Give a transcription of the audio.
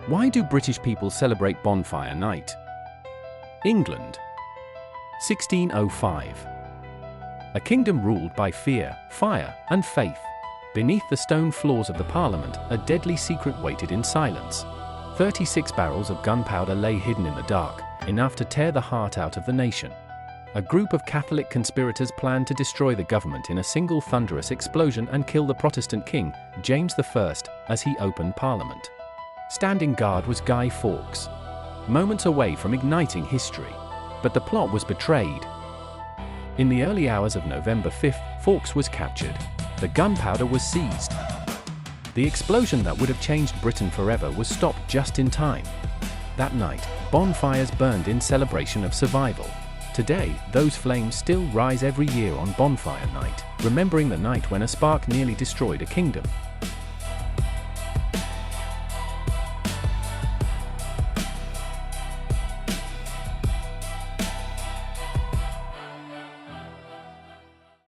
Why do British people celebrate Bonfire Night? England. 1605. A kingdom ruled by fear, fire, and faith. Beneath the stone floors of the Parliament, a deadly secret waited in silence. 36 barrels of gunpowder lay hidden in the dark, enough to tear the heart out of the nation. A group of Catholic conspirators planned to destroy the government in a single thunderous explosion and kill the Protestant king, James I, as he opened Parliament. Standing guard was Guy Fawkes, moments away from igniting history. But the plot was betrayed. In the early hours of November 5, Fawkes was captured. The gunpowder was seized. The explosion that would have changed Britain forever was stopped just in time. That night, bonfires burned in celebration of survival. Today, those flames still rise every year on Bonfire Night, remembering the night when a spark nearly destroyed a kingdom.